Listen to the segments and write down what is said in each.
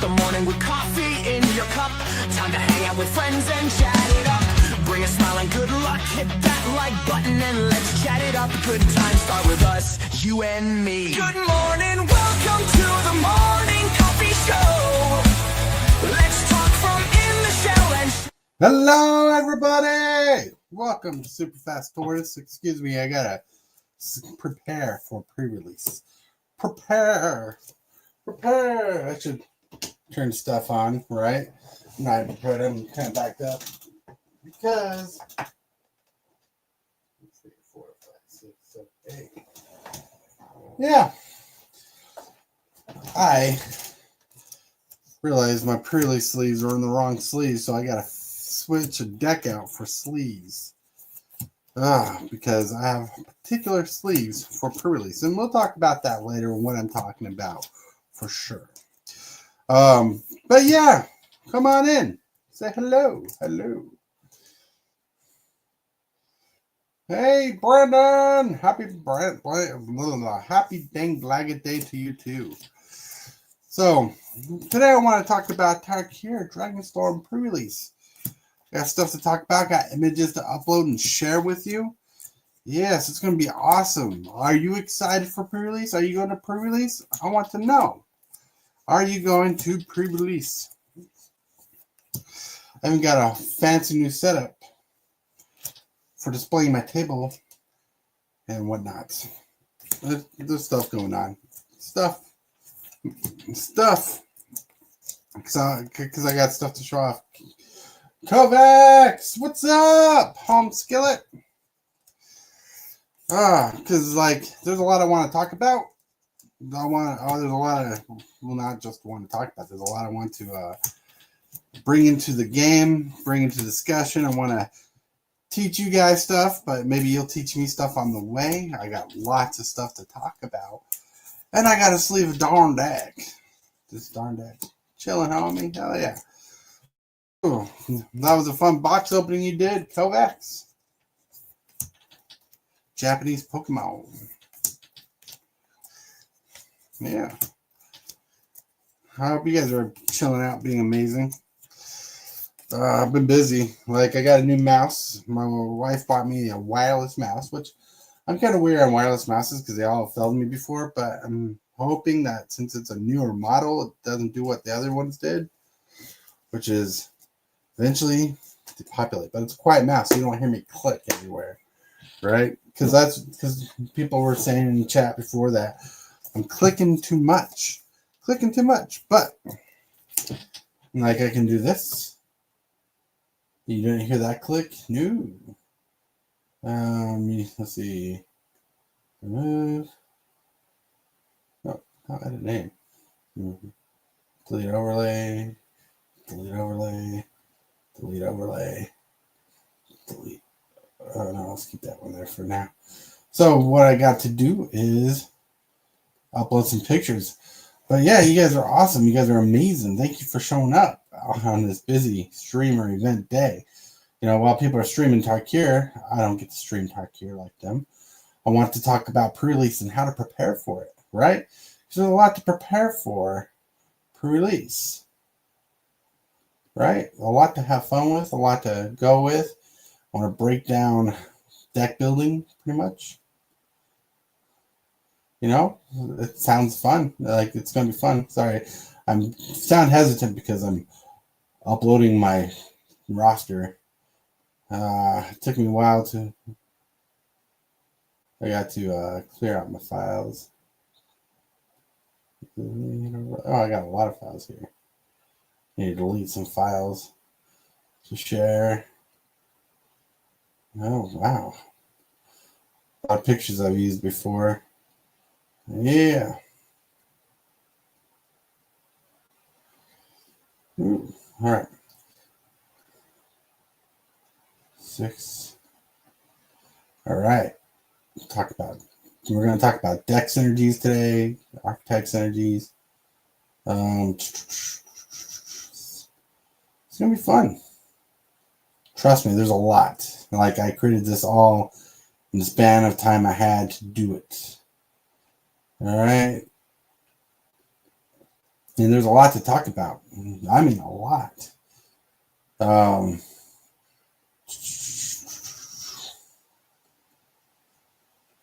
the morning with coffee in your cup. Time to hang out with friends and chat it up. Bring a smile and good luck. Hit that like button and let's chat it up. Good times start with us, you and me. Good morning, welcome to the morning coffee show. Let's talk from in the shell and... Hello, everybody! Welcome to Super Fast Tortoise. Excuse me, I gotta prepare for pre-release. Prepare. I should turn stuff on, right? Not prepared. I'm kind of backed up because 3, 4, 5, 6, 7, 8. Yeah, I realized my pre-release sleeves are in the wrong sleeves, so I gotta switch a deck out for sleeves. Because I have particular sleeves for pre-release, and we'll talk about that later. What I'm talking about, for sure. But yeah, come on in. Say hello. Hey, Brandon. Happy dang blagged day to you too. So today I want to talk about Tarkir Dragonstorm Prerelease. Got stuff to talk about, got images to upload and share with you. Yes, it's going to be awesome. Are you excited for pre-release? Are you going to pre-release? I want to know. Are you going to pre-release? I even got a fancy new setup for displaying my table and whatnot. There's stuff going on. Stuff. Because I got stuff to show off. Kovacs, what's up, home skillet? Because there's a lot I want to talk about. There's a lot of, well, not just want to talk about. There's a lot I want to bring into the game, bring into discussion. I want to teach you guys stuff, but maybe you'll teach me stuff on the way. I got lots of stuff to talk about, and I got to sleeve a darn deck. This darn deck, chilling, homie. Hell yeah. Ooh, that was a fun box opening you did, Kovacs. Japanese Pokemon. Yeah. I hope you guys are chilling out, being amazing. I've been busy. I got a new mouse. My wife bought me a wireless mouse, which I'm kind of weird on wireless mouses because they all failed me before, but I'm hoping that since it's a newer model, it doesn't do what the other ones did, which is eventually depopulate. But it's a quiet mouse, so you don't hear me click everywhere, right? Because people were saying in the chat before that I'm clicking too much. But I can do this. You didn't hear that click? No. Let's see. Remove. Oh, I'll edit name. Delete overlay. Delete overlay. Delete overlay. Delete. Oh no, let's keep that one there for now. So what I got to do is upload some pictures. But yeah, you guys are awesome. You guys are amazing. Thank you for showing up on this busy streamer event day. While people are streaming Tarkir, I don't get to stream Tarkir like them. I want to talk about pre-release and how to prepare for it, right? There's a lot to prepare for pre-release, right? A lot to have fun with, a lot to go with. I want to break down deck building pretty much. It sounds fun. It's going to be fun. Sorry, I sound hesitant because I'm uploading my roster. It took me a while I got to clear out my files. Oh, I got a lot of files here. I need to delete some files to share. Oh, wow. A lot of pictures I've used before. Yeah. Ooh, all right. 6. All right. We're going to talk about deck synergies today, architect synergies. It's going to be fun. Trust me, there's a lot. I created this all in the span of time I had to do it. All right. And there's a lot to talk about. I mean, a lot. All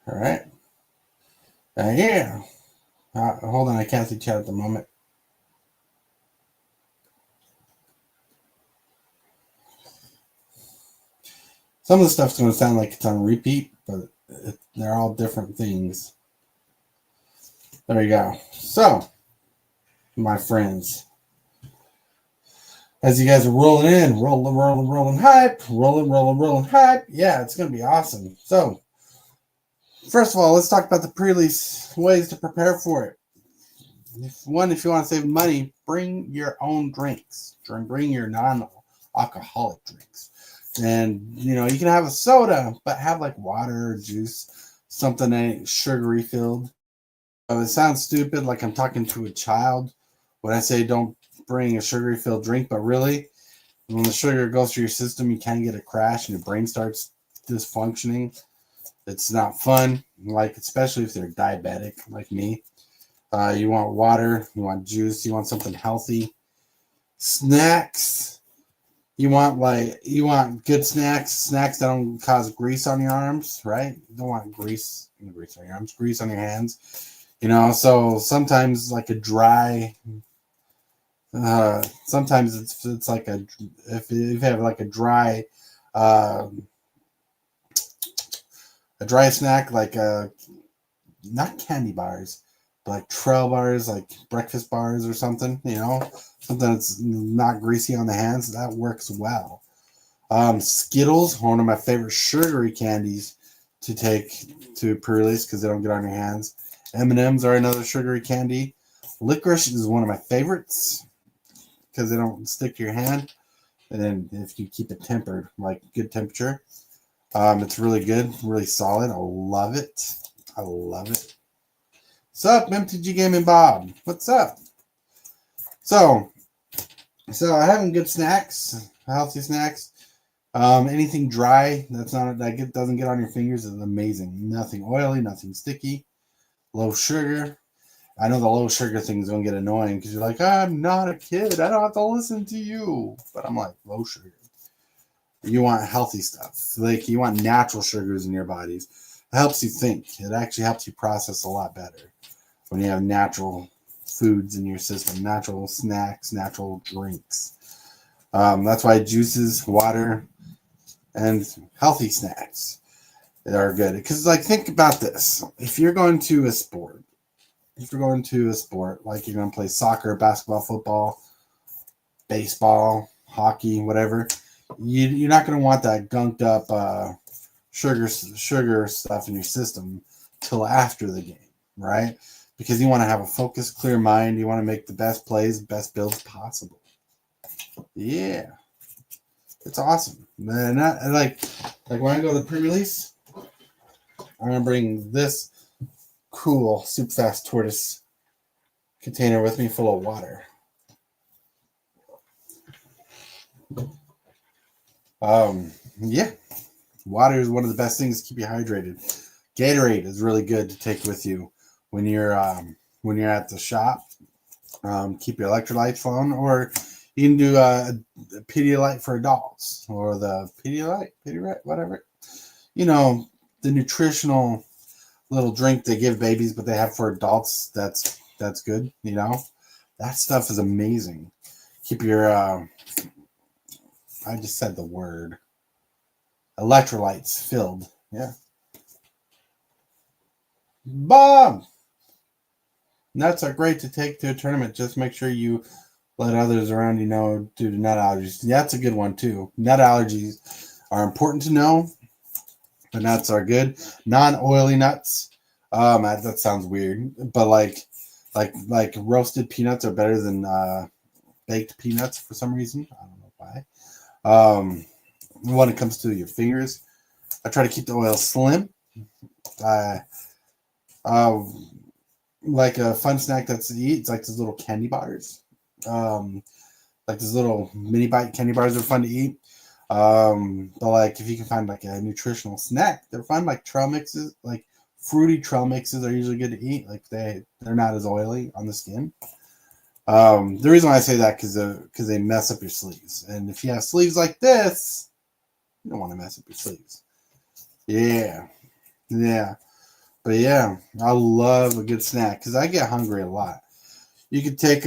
right. Yeah. Hold on, I can't see chat at the moment. Some of the stuff's going to sound like it's on repeat, but they're all different things. There you go. So, my friends, as you guys are rolling in, rolling hype, rolling hype. Yeah, it's going to be awesome. So, first of all, let's talk about the pre-release ways to prepare for it. If you want to save money, bring your own drinks. Bring your non-alcoholic drinks. And, you can have a soda, but have like water or juice, something that ain't sugary filled. It sounds stupid, like I'm talking to a child when I say don't bring a sugary filled drink, but really, when the sugar goes through your system, you can get a crash and your brain starts dysfunctioning. It's not fun, like especially if they're diabetic like me. You want water, you want juice, you want something healthy. Snacks. You want good snacks that don't cause grease on your arms, right? You don't want grease on your arms, grease on your hands. So sometimes like a dry, sometimes it's like if you have like a dry snack, like not candy bars, but like trail bars, like breakfast bars or something, something that's not greasy on the hands. That works well. Skittles, one of my favorite sugary candies to take to pre-release because they don't get on your hands. M&Ms are another sugary candy. Licorice is one of my favorites because they don't stick to your hand. And then if you keep it tempered, like good temperature, it's really good, really solid. I love it. What's up, MTG Gaming Bob? What's up? So having good snacks, healthy snacks. Anything dry doesn't get on your fingers is amazing. Nothing oily, nothing sticky. Low sugar. I know the low sugar thing is gonna get annoying because you're like, I'm not a kid. I don't have to listen to you. But I'm like, low sugar. You want healthy stuff. Like you want natural sugars in your bodies. It helps you think. It actually helps you process a lot better when you have natural foods in your system, natural snacks, natural drinks. That's why juices, water, and healthy snacks are good. Because think about this. If you're going to a sport, like you're going to play soccer, basketball, football, baseball, hockey, whatever, you're not going to want that gunked up sugar stuff in your system till after the game, right? Because you want to have a focused, clear mind. You want to make the best plays, best builds possible. Yeah. It's awesome. Man, like when I go to the pre-release, I'm going to bring this cool Super Fast Tortoise container with me full of water. Yeah. Water is one of the best things to keep you hydrated. Gatorade is really good to take with you when you're at the shop. Keep your electrolytes flowing, or you can do a Pedialyte for adults, or the Pedialyte, whatever. The nutritional little drink they give babies, but they have for adults. That's good. That stuff is amazing. Keep your I just said the word. Electrolytes filled. Yeah. Bob! Nuts are great to take to a tournament. Just make sure you let others around you know due to nut allergies. Yeah, that's a good one too. Nut allergies are important to know. The nuts are good. Non-oily nuts. That sounds weird, but like roasted peanuts are better than baked peanuts for some reason. I don't know why. When it comes to your fingers, I try to keep the oil slim. Like a fun snack that's to eat. It's like these little candy bars. Like these little mini bite candy bars are fun to eat. But like if you can find like a nutritional snack, they're fun. Like trail mixes, like fruity trail mixes are usually good to eat. Like they're not as oily on the skin. The reason why I say that because they mess up your sleeves, and if you have sleeves like this, you don't want to mess up your sleeves. Yeah, yeah, but yeah, I love a good snack because I get hungry a lot. You could take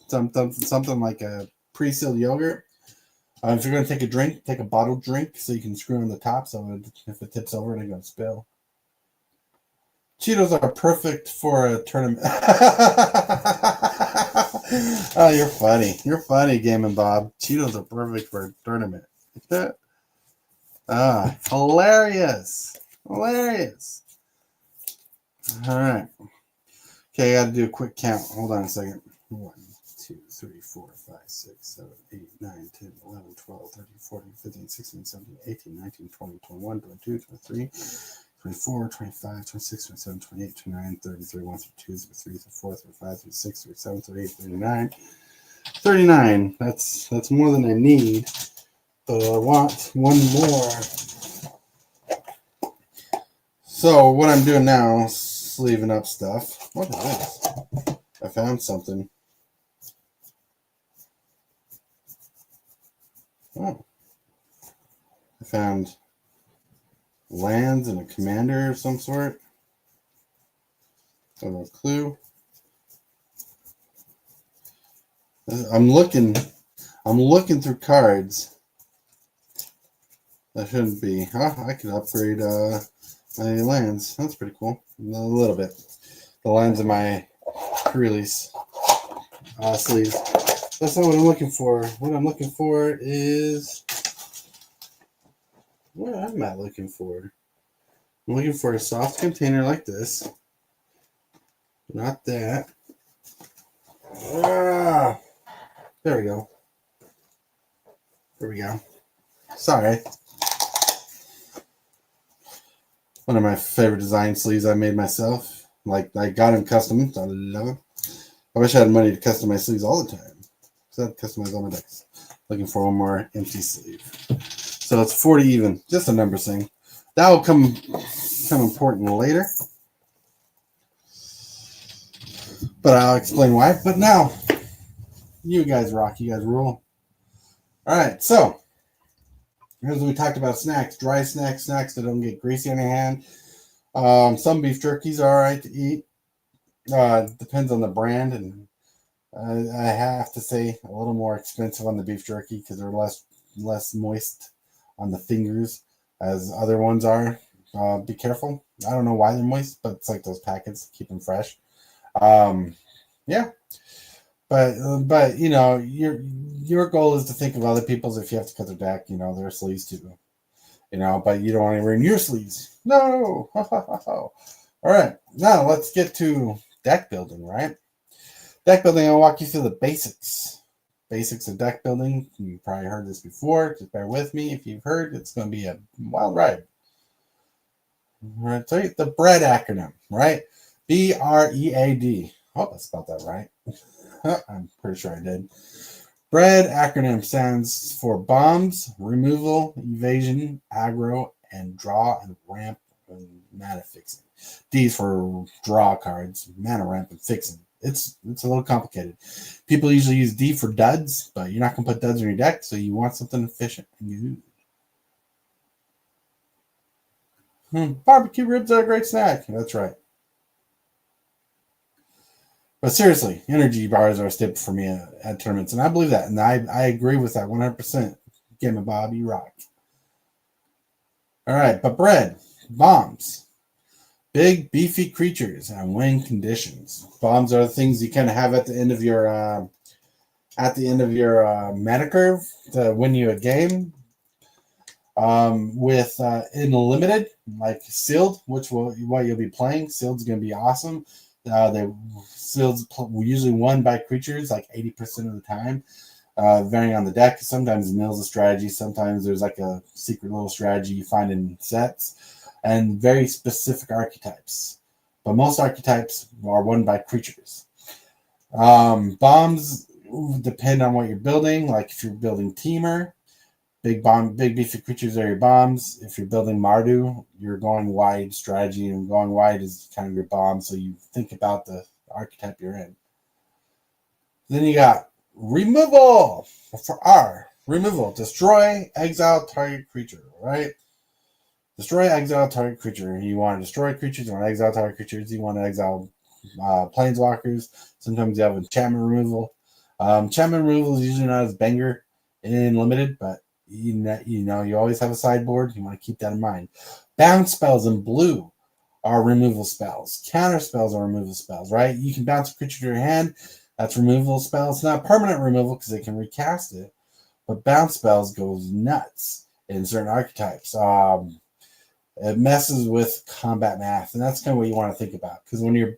something like a pre-sealed yogurt. If you're gonna take a drink, take a bottled drink so you can screw on the top so if it tips over, it ain't gonna spill. Cheetos are perfect for a tournament. Oh, you're funny. You're funny, Game and Bob. Cheetos are perfect for a tournament. Hilarious. Hilarious. All right. Okay, I got to do a quick count. Hold on a second. 1, 2, 3, 4, 5, 6, 7, 8, 9, 10, 11, 12, 13, 14, 15, 16, 17, 18, 19, 20, 21, 22, 23, 24, 25, 26, 27, 28, 29, 30, 31, 32, 33, 34, 35, 36, 37, 38, 39. 39. That's more than I need, but I want one more. So what I'm doing now, sleeving up stuff. What is this? I found something. Oh. I found lands and a commander of some sort. I have no clue. I'm looking through cards. That shouldn't be. I can upgrade my lands. That's pretty cool. A little bit. The lands of my pre-release sleeves. That's not what I'm looking for. What I'm looking for is... What am I looking for? I'm looking for a soft container like this. Not that. There we go. There we go. Sorry. One of my favorite design sleeves I made myself. Like, I got them custom. I love them. I wish I had money to custom my sleeves all the time. So I'd customize all my decks. Looking for one more empty sleeve. So it's 40 even. Just a number thing. That will come important later. But I'll explain why. But now, you guys rock. You guys rule. All right. So, as we talked about snacks, dry snacks that don't get greasy on your hand. Some beef jerkies are all right to eat. Depends on the brand, and I have to say a little more expensive on the beef jerky because they're less moist on the fingers as other ones are. Be careful. I don't know why they're moist, but it's like those packets keep them fresh. Yeah, but you know, your goal is to think of other people's. If you have to cut their deck, you know, their sleeves too. You know, but you don't want to ruin your sleeves. No. All right, now let's get to deck building. Right, deck building. I'll walk you through the basics. Basics of deck building. You probably heard this before. Just bear with me. If you've heard, it's going to be a wild ride. All right, so the BREAD acronym, right? BREAD. I hope I spelled that right. I'm pretty sure I did. BREAD acronym stands for bombs, removal, evasion, aggro, and draw and ramp and mana fixing. D's for draw cards, mana ramp, and fixing. It's a little complicated. People usually use D for duds, but you're not going to put duds in your deck, so you want something efficient. Barbecue ribs are a great snack. That's right. But seriously, energy bars are a staple for me at tournaments, and I believe that, and I agree with that 100%. Game of Bob, you rock. All right, but bread, bombs, big beefy creatures, and win conditions. Bombs are the things you kind of have at the end of your mana curve to win you a game. With in the limited, like sealed, what you'll be playing. Sealed's going to be awesome. Sealed's usually won by creatures like 80% of the time, varying on the deck. Sometimes mill's a strategy. Sometimes there's like a secret little strategy you find in sets, and very specific archetypes. But most archetypes are won by creatures. Bombs depend on what you're building. Like if you're building Teamer, big beefy creatures are your bombs. If you're building Mardu, you're going wide strategy, and going wide is kind of your bomb. So you think about the archetype you're in. Then you got removal for R. Removal. Destroy, exile target creature, right? Destroy, exile target creature. You want to destroy creatures, you want to exile target creatures, you want to exile planeswalkers. Sometimes you have enchantment removal. Enchantment removal is usually not as banger in limited, but you always have a sideboard. You want to keep that in mind. Bounce spells in blue are removal spells. Counter spells are removal spells, right? You can bounce a creature to your hand. That's removal spells. It's not permanent removal because they can recast it, but bounce spells goes nuts in certain archetypes. It messes with combat math, and that's kind of what you want to think about. Because when you're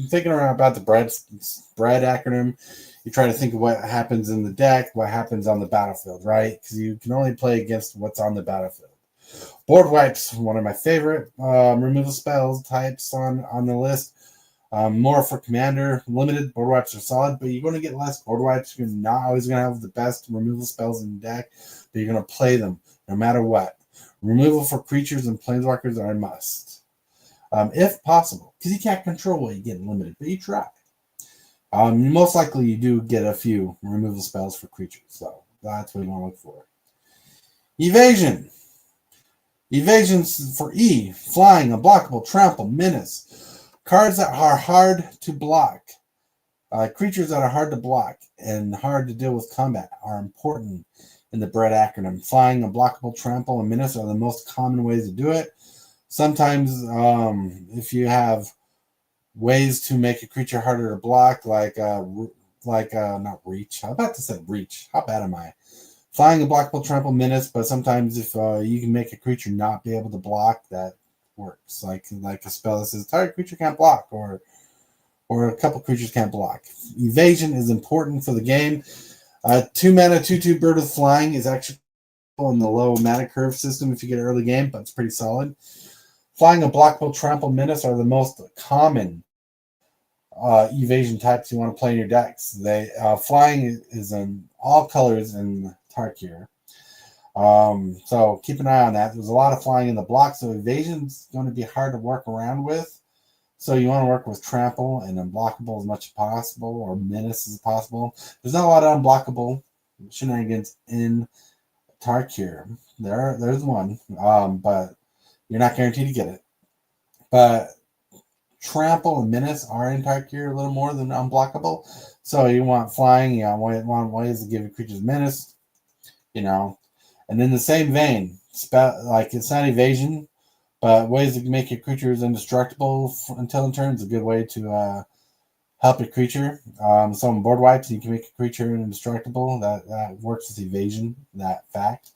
thinking around about the bread acronym, you try to think of what happens in the deck, what happens on the battlefield, right? Because you can only play against what's on the battlefield. Board wipes, one of my favorite removal spells types on the list. More for commander. Limited board wipes are solid, but you're going to get less board wipes. You're not always going to have the best removal spells in the deck, but you're going to play them no matter what. Removal for creatures and planeswalkers are a must, if possible, because you can't control what you get in limited, but you try. Most likely you do get a few removal spells for creatures, so that's what you want to look for. Evasion. Evasion's for E. Flying, unblockable, trample, menace. Cards that are hard to block. Creatures that are hard to block and hard to deal with combat are important in the bread acronym. Flying, unblockable, trample, and menace are the most common ways to do it. Sometimes if you have ways to make a creature harder to block, like not reach. I'm about to say reach. How bad am I? Flying, unblockable, trample, menace, but sometimes if you can make a creature not be able to block, that works. Like a spell that says target creature can't block, or a couple creatures can't block. Evasion is important for the game. 2 mana, 2/2 bird with flying is actually in the low mana curve system if you get early game, but it's pretty solid. Flying, unblockable, trample, menace are the most common evasion types you want to play in your decks. Flying is in all colors in Tarkir. So keep an eye on that. There's a lot of flying in the block, so evasion's going to be hard to work around with. So you want to work with trample and unblockable as much as possible, or menace as possible. There's not a lot of unblockable shenanigans in Tarkir. There's one, but you're not guaranteed to get it. But trample and menace are in Tarkir a little more than unblockable. So you want flying, you want ways to give your creatures menace, And in the same vein, it's not evasion, but ways to make your creatures indestructible until in turn is a good way to help your creature. So on board wipes, you can make a creature indestructible. That works with evasion, that fact.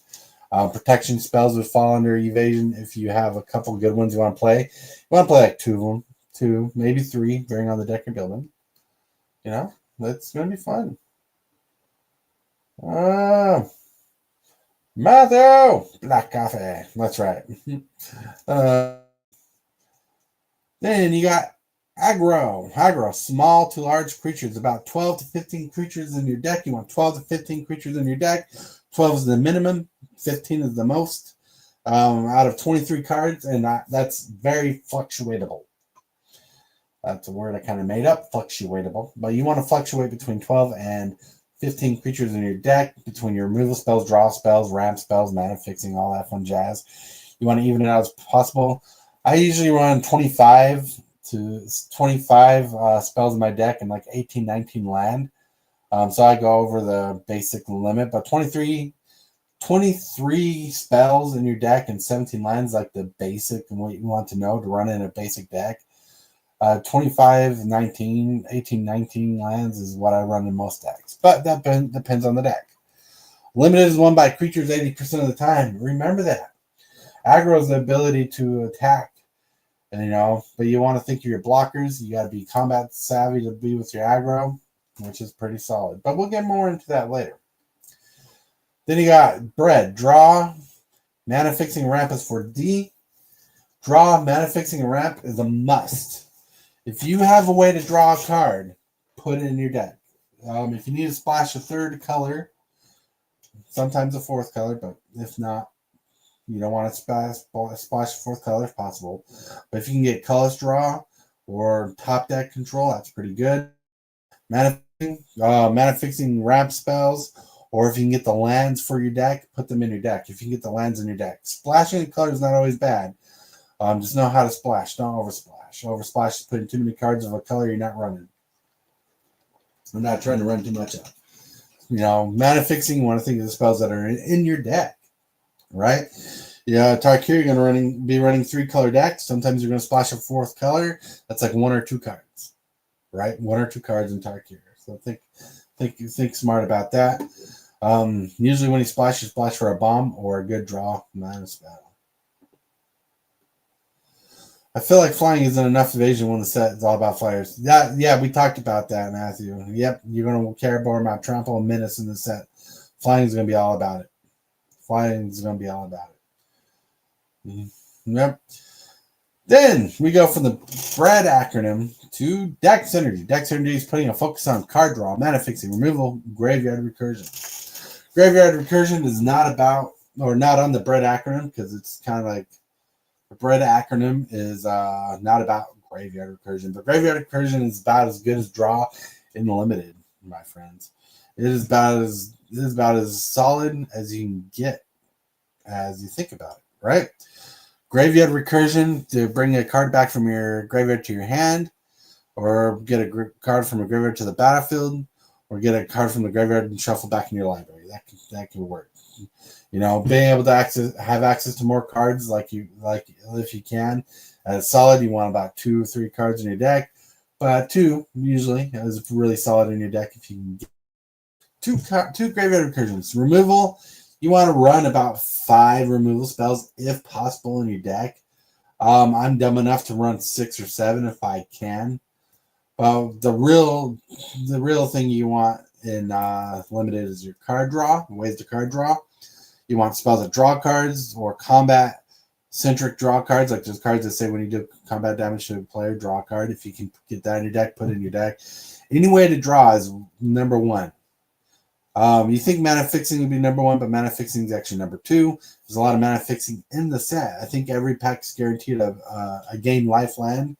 Protection spells would fall under evasion if you have a couple good ones you want to play. You want to play like 2 of them, 2, maybe 3, depending on the deck you're building. That's going to be fun. Matthew! Black coffee. That's right. Then you got aggro. Aggro, small to large creatures. About 12 to 15 creatures in your deck. You want 12 to 15 creatures in your deck. 12 is the minimum. 15 is the most. Out of 23 cards, and that's very fluctuatable. That's a word I kind of made up, fluctuatable. But you want to fluctuate between 12 and 15 creatures in your deck, between your removal spells, draw spells, ramp spells, mana fixing, all that fun jazz. You want to even it out as possible. I usually run 25 spells in my deck and like 18, 19 land. So I go over the basic limit, but 23 spells in your deck and 17 lands, like the basic and what you want to know to run in a basic deck. 25, 19, 18, 19 lands is what I run in most decks, but that depends on the deck. Limited is won by creatures 80% of the time. Remember that. Aggro is the ability to attack, but you want to think of your blockers. You got to be combat savvy to be with your aggro, which is pretty solid, but we'll get more into that later. Then you got bread. Draw, mana fixing ramp is for D. Draw, mana fixing ramp is a must. If you have a way to draw a card, put it in your deck. If you need to splash a 3rd color, sometimes a 4th color, but if not, you don't want to splash a 4th color if possible. But if you can get colorless draw or top deck control, that's pretty good. Mana mana fixing ramp spells, or if you can get the lands for your deck, put them in your deck. If you can get the lands in your deck, splashing a color is not always bad. Just know how to splash. Don't oversplash. Oversplash is putting too many cards of a color you're not running. I'm not trying to run too much up. Mana fixing, you want to think of the spells that are in your deck, right? Yeah, Tarkir, you're going to be running 3-color decks. Sometimes you're going to splash a 4th color. That's like 1 or 2 cards, right? 1 or 2 cards in Tarkir. So think smart about that. Usually when you splash for a bomb or a good draw mana spell. I feel like flying isn't enough evasion when the set is all about flyers. Yeah, we talked about that, Matthew. Yep, you're going to care more about trample and menace in the set. Flying is going to be all about it. Yep. Then we go from the bread acronym to deck synergy. Deck synergy is putting a focus on card draw, mana fixing, removal, graveyard recursion. Graveyard recursion is not about, or not on the bread acronym, because it's kind of like the bread acronym is not about graveyard recursion, but graveyard recursion is about as good as draw in the limited, my friends. It is about as solid as you can get as you think about it, right? Graveyard recursion, to bring a card back from your graveyard to your hand, or get a card from a graveyard to the battlefield, or get a card from the graveyard and shuffle back in your library. That can work. Being able to have access to more cards like if you can. As solid, you want about 2 or 3 cards in your deck, but 2 usually is really solid in your deck if you can get 2 graveyard recursions. Removal, you want to run about 5 removal spells if possible in your deck. I'm dumb enough to run 6 or 7 if I can. The real thing you want in limited is your card draw, ways to card draw. You want spells that draw cards or combat centric draw cards, like those cards that say when you do combat damage to a player, draw a card. If you can get that in your deck, put it in your deck. Any way to draw is number 1. You think mana fixing would be number 1, but mana fixing is actually number 2. There's a lot of mana fixing in the set. I think every pack is guaranteed a gain life land,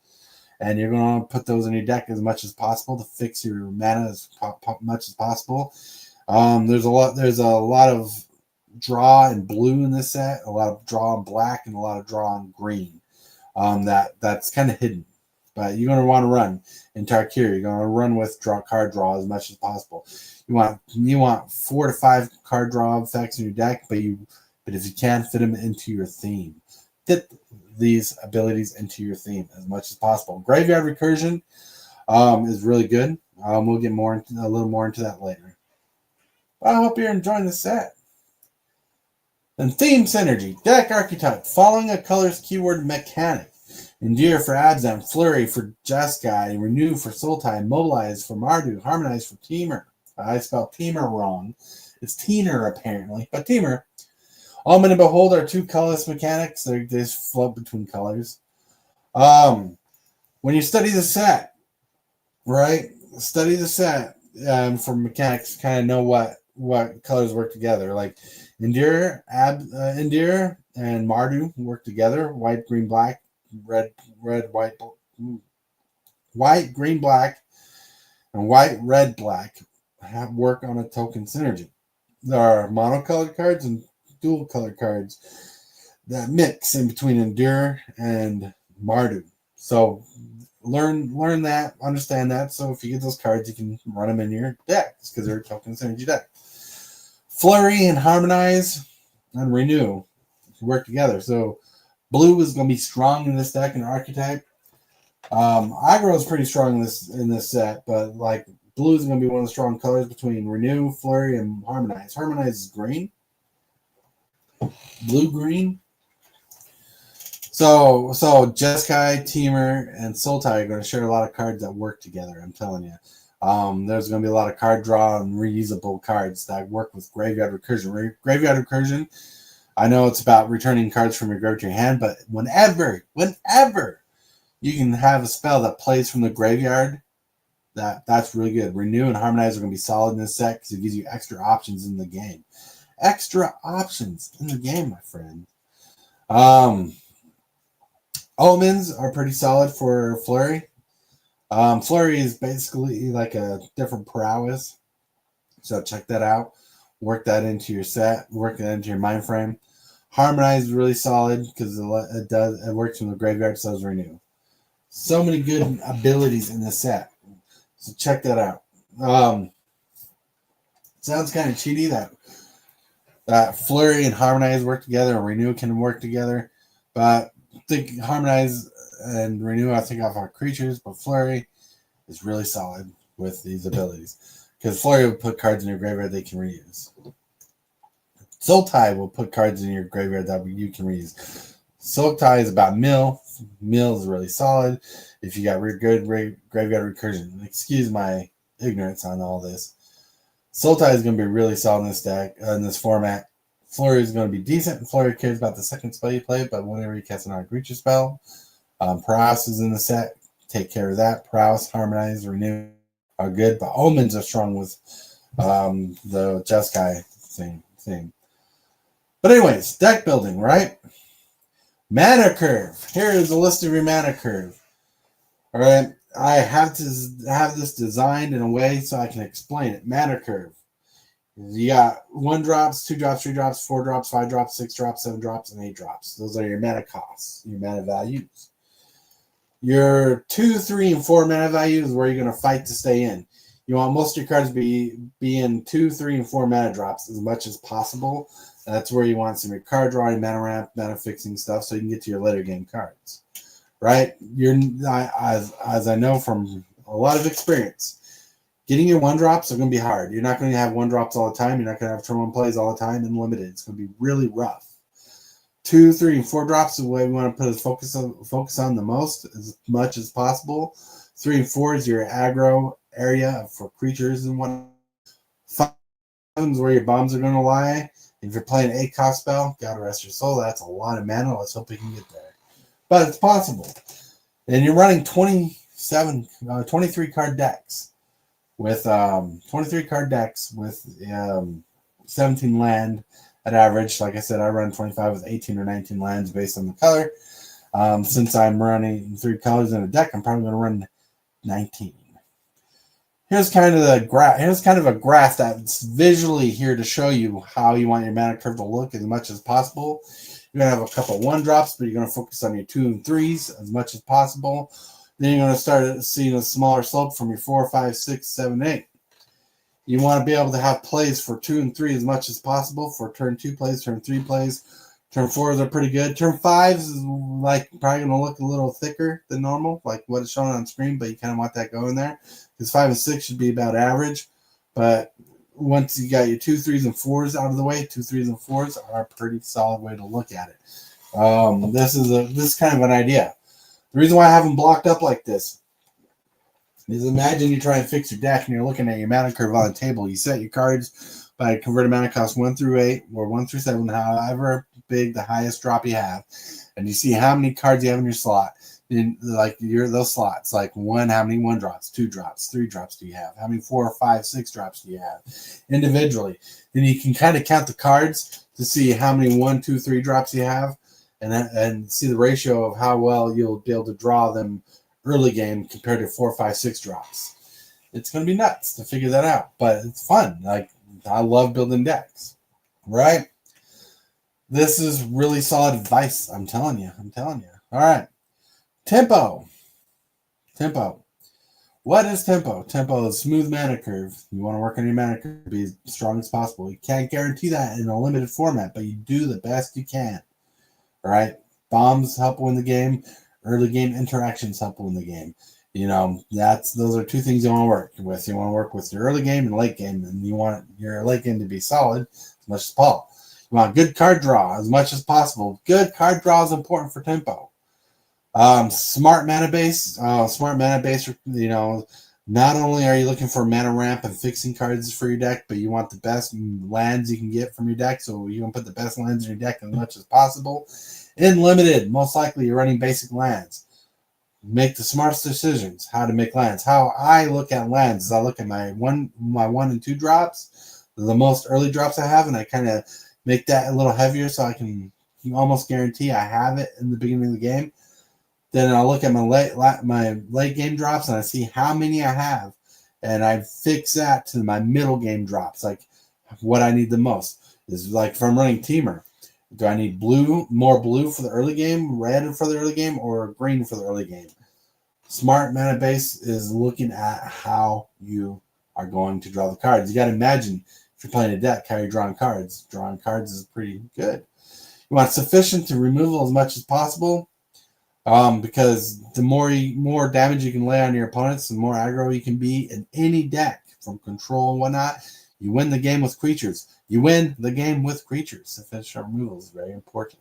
and you're going to put those in your deck as much as possible to fix your mana as much as possible. There's a lot of draw in blue in this set, a lot of draw in black, and a lot of draw in green. That's kind of hidden, but you're going to want to run in Tarkir. You're going to run with card draw as much as possible. You want 4 to 5 card draw effects in your deck, but if you can, fit them into your theme. Fit these abilities into your theme as much as possible. Graveyard recursion is really good. We'll get a little more into that later. But I hope you're enjoying the set. Then theme synergy, deck archetype, following a color's keyword mechanic. Endure for Abzan, Flurry for Jeskai, Renew for Sultai, Mobilize for Mardu, Harmonize for Teamer. I spelled Teamer wrong. It's Teener apparently, but Teamer. Omen and Behold are 2 colorless mechanics. They just float between colors. When you study the set, right? Study the set for mechanics, kind of know what colors work together. Like Endure and Mardu work together. White, green, black, red, white, green, black, and white, red, black work on a token synergy. There are monocolored cards and dual colored cards that mix in between Endure and Mardu. So learn that, understand that. So if you get those cards, you can run them in your decks because they're a token synergy deck. Flurry and Harmonize and Renew work together. So blue is going to be strong in this deck and archetype. Aggro is pretty strong in this set, but like blue is going to be one of the strong colors between Renew, Flurry, and Harmonize. Harmonize is green. Blue-green. So Jeskai, Teamer, and Sultai are going to share a lot of cards that work together, I'm telling you. There's going to be a lot of card draw and reusable cards that work with Graveyard Recursion. Graveyard Recursion, I know it's about returning cards from your graveyard to your hand, but whenever you can have a spell that plays from the graveyard, that's really good. Renew and Harmonize are going to be solid in this set because it gives you extra options in the game. Extra options in the game, my friend. Omens are pretty solid for Flurry. Flurry is basically like a different prowess. So check that out. Work that into your set. Work that into your mind frame. Harmonize is really solid because it works from the graveyard, so does Renew. So many good abilities in this set. So check that out. Sounds kind of cheaty that Flurry and Harmonize work together, and Renew can work together. But I think Harmonize and Renew, I think off our creatures, but Flurry is really solid with these abilities. Because Flurry will put cards in your graveyard they can reuse. Sultai will put cards in your graveyard that you can reuse. Sultai is about mill. Mill is really solid. If you got good graveyard recursion. Excuse my ignorance on all this. Sultai is going to be really solid in this deck, in this format. Flurry is going to be decent, and Flurry cares about the second spell you play, but whenever you cast an non-creature spell, Prowess is in the set. Take care of that. Prowess, Harmonize, Renew are good, but Omens are strong with the Jeskai thing. But anyways, deck building, right? Mana curve. Here is a list of your mana curve. All right. I have to have this designed in a way so I can explain it. Mana curve. You got 1 drops, 2 drops, 3 drops, 4 drops, 5 drops, 6 drops, 7 drops, and 8 drops. Those are your mana costs, your mana values. Your 2, 3, and 4 mana values is where you're going to fight to stay in. You want most of your cards to be in 2, 3, and 4 mana drops as much as possible. That's where you want some of your card drawing, mana ramp, mana fixing stuff so you can get to your later game cards. Right? As I know from a lot of experience, getting your 1-drops are going to be hard. You're not going to have 1-drops all the time. You're not going to have turn 1 plays all the time and limited. It's going to be really rough. 2, 3, and 4 drops is the way we want to put focus on the most, as much as possible. 3 and 4 is your aggro area for creatures and whatnot. 5 is where your bombs are going to lie. If you're playing an 8-cost spell, God rest your soul, that's a lot of mana. Let's hope we can get there. But it's possible. And you're running 23 card decks with 17 land at average. Like I said, I run 25 with 18 or 19 lands based on the color. Since I'm running 3 colors in a deck, I'm probably going to run 19. Here's kind of a graph that's visually here to show you how you want your mana curve to look as much as possible. You're going to have a couple 1-drops, but you're going to focus on your 2 and 3s as much as possible. Then you're going to start seeing a smaller slope from your 4, 5, 6, 7, 8. You want to be able to have plays for 2 and 3 as much as possible for turn 2 plays, turn 3 plays. Turn 4s are pretty good. Turn 5s is like probably going to look a little thicker than normal, like what is shown on screen, but you kind of want that going there. Because 5 and 6 should be about average. But once you got your 2, 3s, and 4s out of the way, 2, 3s, and 4s are a pretty solid way to look at it. This is kind of an idea. The reason why I have them blocked up like this is imagine you try and fix your deck and you're looking at your mana curve on the table. You set your cards by converted mana cost 1 through 8 or 1 through 7, however big the highest drop you have, and you see how many cards you have in your slot. In like those slots, like how many 1-drops, 2 drops, 3 drops do you have? How many 4, 5, 6 drops do you have individually? Then you can kind of count the cards to see how many 1, 2, 3 drops you have, and see the ratio of how well you'll be able to draw them early game compared to 4, 5, 6 drops. It's going to be nuts to figure that out, but it's fun. Like, I love building decks, right? This is really solid advice. I'm telling you. All right. Tempo. What is tempo? Tempo is smooth mana curve. You want to work on your mana curve to be as strong as possible. You can't guarantee that in a limited format, but you do the best you can. All right? Bombs help win the game. Early game interactions help win the game. You know, those are 2 things you want to work with. You want to work with your early game and late game, and you want your late game to be solid as much as possible. You want good card draw as much as possible. Good card draw is important for tempo. Smart mana base. You know, not only are you looking for mana ramp and fixing cards for your deck, but you want the best lands you can get from your deck. So you want to put the best lands in your deck as much as possible. In limited, most likely you're running basic lands. Make the smartest decisions how to make lands. How I look at lands is I look at my 1 and 2 drops, the most early drops I have, and I kind of make that a little heavier so I can almost guarantee I have it in the beginning of the game. Then I'll look at my late game drops and I see how many I have, and I fix that to my middle game drops, like what I need the most. Is like if I'm running teamer, do I need more blue for the early game, red for the early game, or green for the early game? Smart mana base is looking at how you are going to draw the cards. You got to imagine if you're playing a deck, how you're drawing cards. Drawing cards is pretty good. You want sufficient to removal as much as possible. Because the more damage you can lay on your opponents, the more aggro you can be in any deck from control and whatnot. You win the game with creatures. You win the game with creatures. Sufficient removal is very important.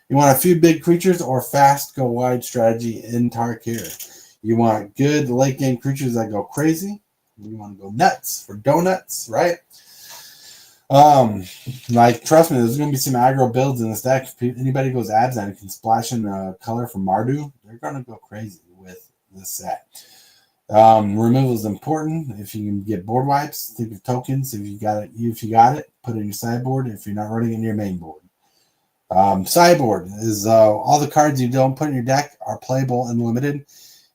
You want a few big creatures or fast go wide strategy in Tarkir. You want good late game creatures that go crazy. You want to go nuts for donuts, right? Like, trust me, there's going to be some aggro builds in this deck. If anybody goes abs and can splash in a color from Mardu, they're going to go crazy with this set. Removal is important. If you can get board wipes, think of tokens. If you got it, put it in your sideboard. If you're not running it in your main board. Sideboard is all the cards you don't put in your deck are playable and limited.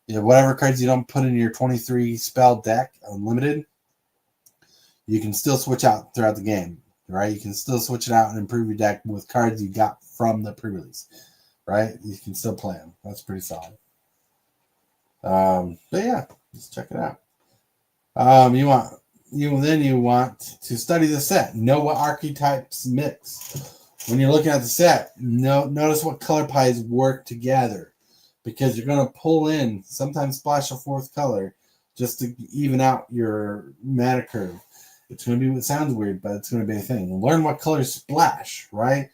You know, whatever cards you don't put in your 23 spell deck unlimited, you can still switch out throughout the game, right? You can still switch it out and improve your deck with cards you got from the pre-release, right? You can still play them. That's pretty solid. But yeah, just check it out. You want to study the set. Know what archetypes mix. When you're looking at the set, notice what color pies work together, because you're going to pull in, sometimes splash a fourth color just to even out your mana curve. It's going to be, it sounds weird, but it's going to be a thing. Learn what colors splash, right?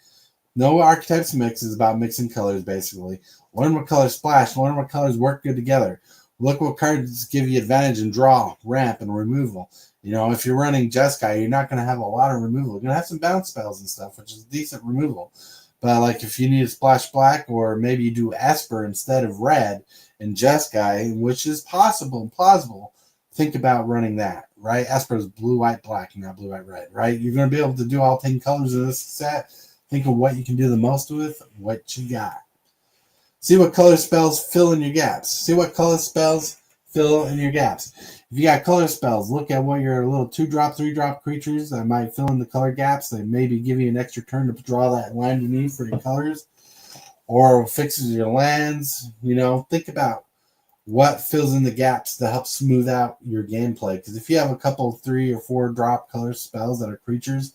Know what archetypes mix is about mixing colors, basically. Learn what colors splash. Learn what colors work good together. Look what cards give you advantage in draw, ramp, and removal. You know, if you're running Jeskai, you're not going to have a lot of removal. You're going to have some bounce spells and stuff, which is decent removal. But like if you need to splash black, or maybe you do Esper instead of red in Jeskai, which is possible and plausible, think about running that, right? Esper is blue, white, black, not blue, white, red, right? You're going to be able to do all 10 colors in this set. Think of what you can do the most with, what you got. See what color spells fill in your gaps. See what color spells fill in your gaps. If you got color spells, look at what your little 2-drop, 3-drop creatures that might fill in the color gaps. They maybe give you an extra turn to draw that land you need for your colors, or fixes your lands. You know, think about what fills in the gaps to help smooth out your gameplay. Because if you have a couple 3 or 4 drop color spells that are creatures,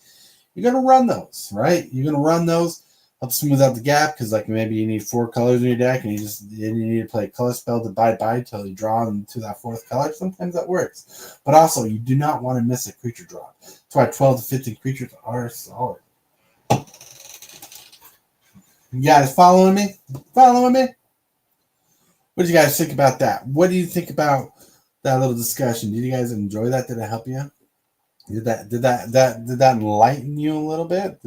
you're going to run those, right? You're going to run those, help smooth out the gap, because like maybe you need 4 colors in your deck and you need to play a color spell to bye till you draw into that 4th color. Sometimes that works. But also, you do not want to miss a creature drop. That's why 12 to 15 creatures are solid. You guys following me? Following me? What do you guys think about that? What do you think about that little discussion? Did you guys enjoy that? Did it help you? Did that enlighten you a little bit?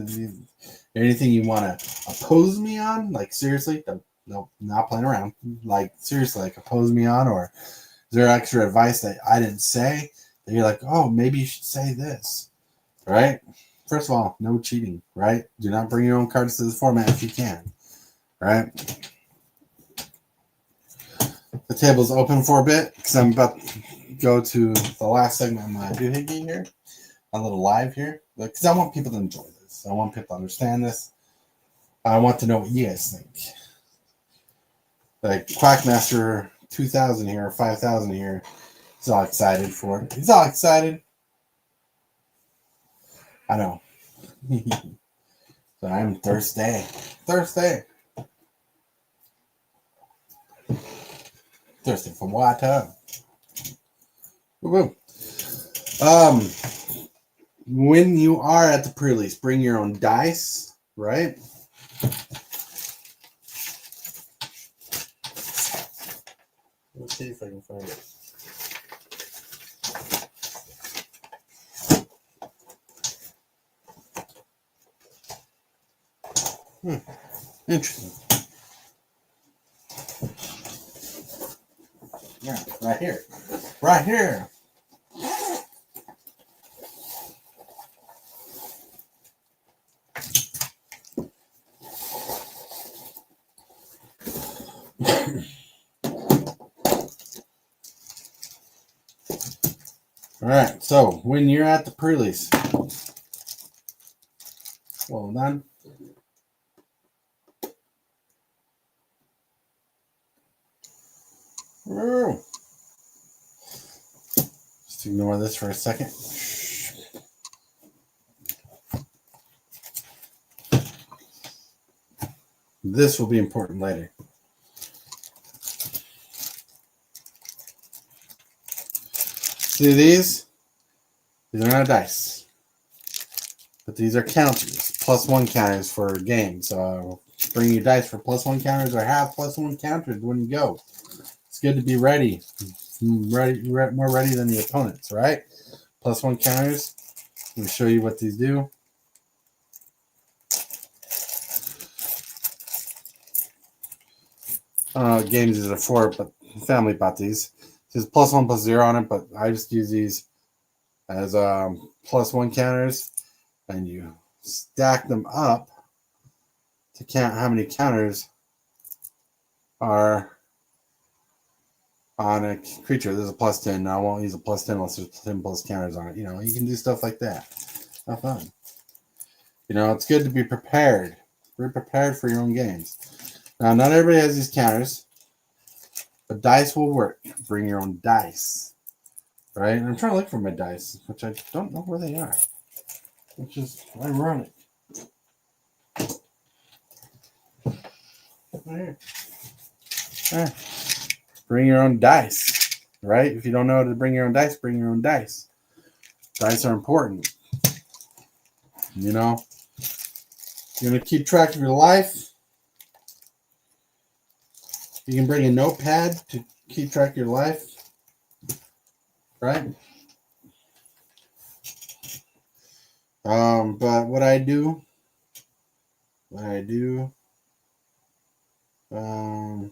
Anything you want to oppose me on? Like, seriously? No, not playing around. Like, seriously, like, oppose me on? Or is there extra advice that I didn't say that you're like, oh, maybe you should say this, right? First of all, no cheating, right? Do not bring your own cards to this format if you can, right? The table's open for a bit because I'm about to go to the last segment of my doohickey here, a little live here, because I want people to enjoy this. I want people to understand this. I want to know what you guys think. Like Quackmaster 2000 here, 5000 here, he's all excited for it. He's all excited. I know. So I'm thirsty. Thirsty for water. Woo-woo. When you are at the pre-release, bring your own dice, right? Let's see if I can find it. Interesting. Yeah, right here. Right here. So when you're at the pre-release, well done. Just ignore this for a second. This will be important later. See these? These are not dice. But these are counters. +1 counters for a game. So bring your dice for +1 counters or have +1 counters when you go. It's good to be ready. More ready than the opponents, right? +1 counters. Let me show you what these do. Games these are for, but family bought these. There's +1 +0 on it, but I just use these as +1 counters, and you stack them up to count how many counters are on a creature. There's a +10. Now I won't use a +10 unless there's 10 plus counters on it. You know, you can do stuff like that. Have fun. You know, it's good to be prepared. Be prepared for your own games. Now, not everybody has these counters, but dice will work. Bring your own dice, right? And I'm trying to look for my dice, which I don't know where they are, which is ironic. Right. Bring your own dice, right? If you don't know how to bring your own dice, bring your own dice. Dice are important. You know, you're going to keep track of your life. You can bring a notepad to keep track of your life, right? But what I do, what I do in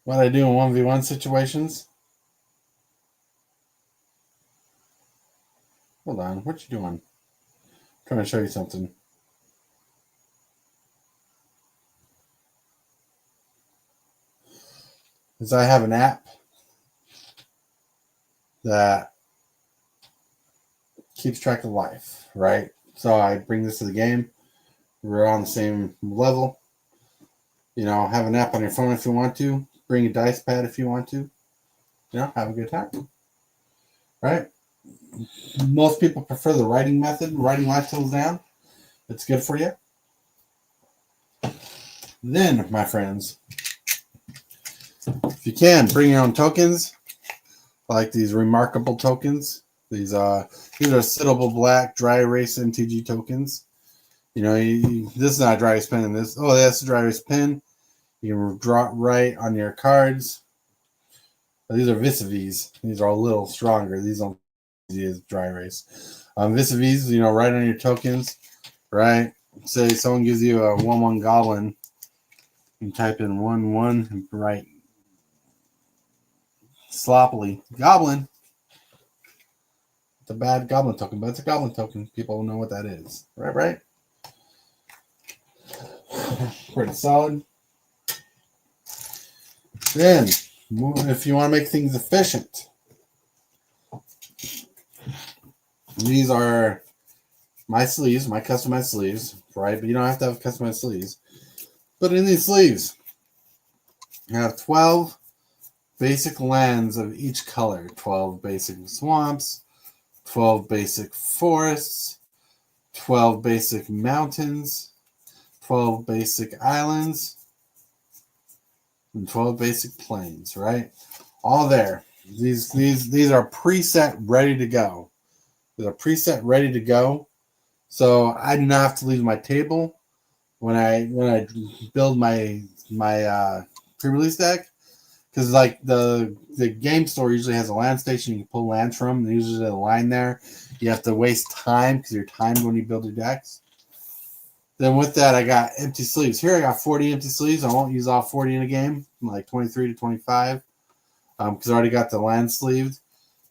1v1 situations. Hold on, what you doing? Trying to show you something. Is I have an app that keeps track of life, right? So I bring this to the game. We're on the same level. You know, have an app on your phone if you want to. Bring a dice pad if you want to. You know, have a good time. Right? Most people prefer the writing method, writing life totals down. It's good for you. Then, my friends, if you can, bring your own tokens, like these remarkable tokens. These are sittable black dry erase MTG tokens. You know, this is not a dry erase pen. This, oh, that's a dry erase pen. You can draw it right on your cards. These are vis-a-vis. These are a little stronger. These don't use dry erase. Vis-a-vis, you know, right on your tokens, right? Say someone gives you a 1/1 goblin. You can type in 1/1 and write sloppily goblin. It's a bad goblin token, but it's a goblin token. People know what that is. Right? Pretty solid. Then, if you want to make things efficient, these are my sleeves, my customized sleeves, right? But you don't have to have customized sleeves. But in these sleeves, you have 12 basic lands of each color. 12 basic swamps, 12 basic forests, 12 basic mountains, 12 basic islands, and 12 basic plains, right? All there. These are preset ready to go. They're preset ready to go. So I do not have to leave my table when I build my pre-release deck, because like the game store usually has a land station you can pull lands from. There's usually a line there. You have to waste time because you're timed when you build your decks. Then with that, I got empty sleeves. Here I got 40 empty sleeves. I won't use all 40 in a game, like 23 to 25, because I already got the land sleeved.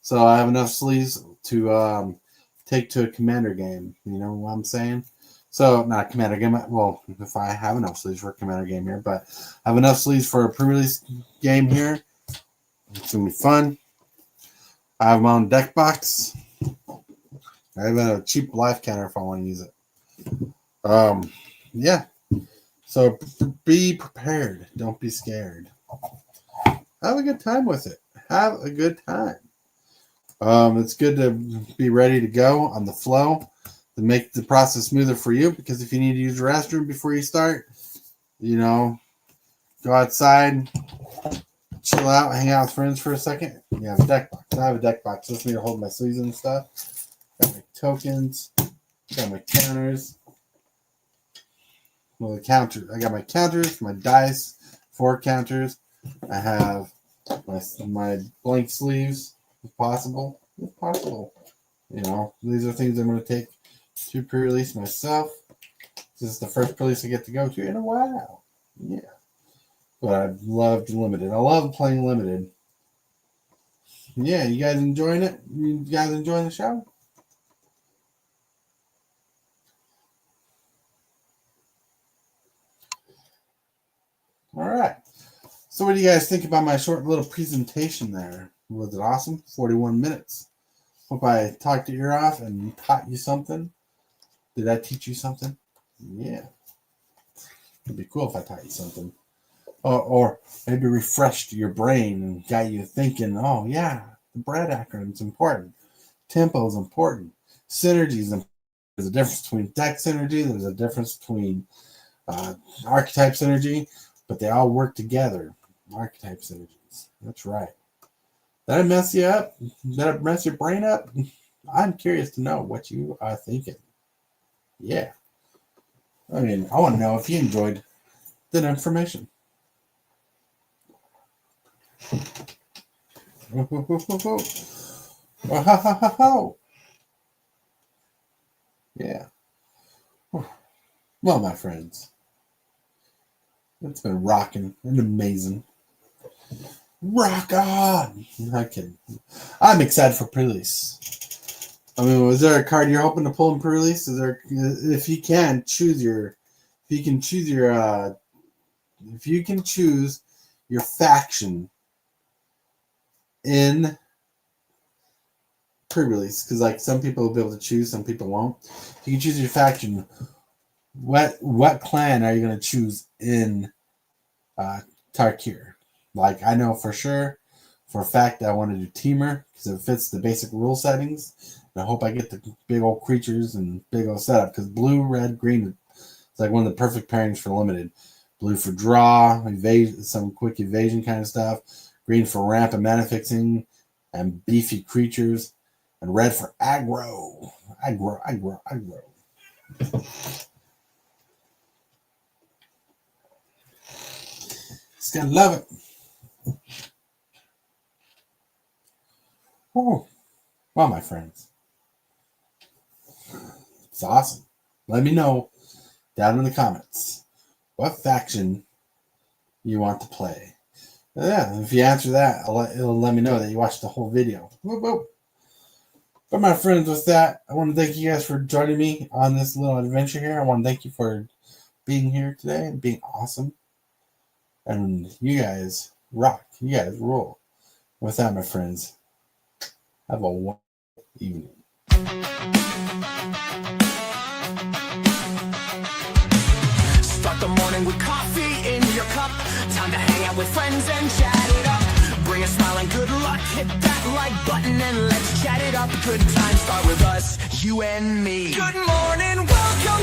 So I have enough sleeves to take to a commander game. You know what I'm saying? So, not commander game. Well, if I have enough sleeves for a commander game here, but I have enough sleeves for a pre-release game here. It's going to be fun. I have my own deck box. I have a cheap life counter if I want to use it. Yeah. So, be prepared. Don't be scared. Have a good time with it. Have a good time. It's good to be ready to go on the flow to make the process smoother for you, because if you need to use the restroom before you start, go outside, chill out, hang out with friends for a second. You have a deck box. I have a deck box. Just me to hold my sleeves and stuff. Got my tokens. Got my counters. Well, the counter. I got my counters, my dice, 4 counters. I have my blank sleeves, if possible. If possible. These are things I'm going to take to pre-release myself. This is the first pre-release I get to go to in a while. Yeah. But I loved Limited. I love playing Limited. Yeah, you guys enjoying it? You guys enjoying the show? All right. So what do you guys think about my short little presentation there? Was it awesome? 41 minutes. Hope I talked your ear off and taught you something. Did I teach you something? Yeah. It'd be cool if I taught you something. Or maybe refreshed your brain and got you thinking, oh, yeah, the bread acronym is important. Tempo is important. Synergy is important. There's a difference between deck synergy. There's a difference between archetype synergy, but they all work together. Archetype synergies. That's right. Did I mess you up? Did I mess your brain up? I'm curious to know what you are thinking. Yeah. I want to know if you enjoyed the information. Yeah. Well, my friends, it's been rocking and amazing. Rock on! I'm kidding. I'm excited for pre-release. Was there a card you're hoping to pull in pre-release? If you can choose your faction in pre-release, because some people will be able to choose, some people won't. If you can choose your faction, what clan are you going to choose in Tarkir? I know for a fact, I want to do Teamer because it fits the basic rule settings. And I hope I get the big old creatures and big old setup, because blue, red, green is one of the perfect pairings for Limited. Blue for draw, evasion, some quick evasion kind of stuff. Green for ramp and mana fixing and beefy creatures. And red for aggro. Aggro. Just gonna love it. Oh, well, my friends, it's awesome. Let me know down in the comments what faction you want to play. Yeah, if you answer that, it'll let me know that you watched the whole video. Whoop, whoop. But my friends, with that, I want to thank you guys for joining me on this little adventure here. I want to thank you for being here today and being awesome. And you guys rock. You guys rule. With that, my friends, have a wonderful evening. Start the morning with coffee in your cup. Time to hang out with friends and chat it up. Bring a smile and good luck. Hit that like button and let's chat it up. Good times start with us, you and me. Good morning, welcome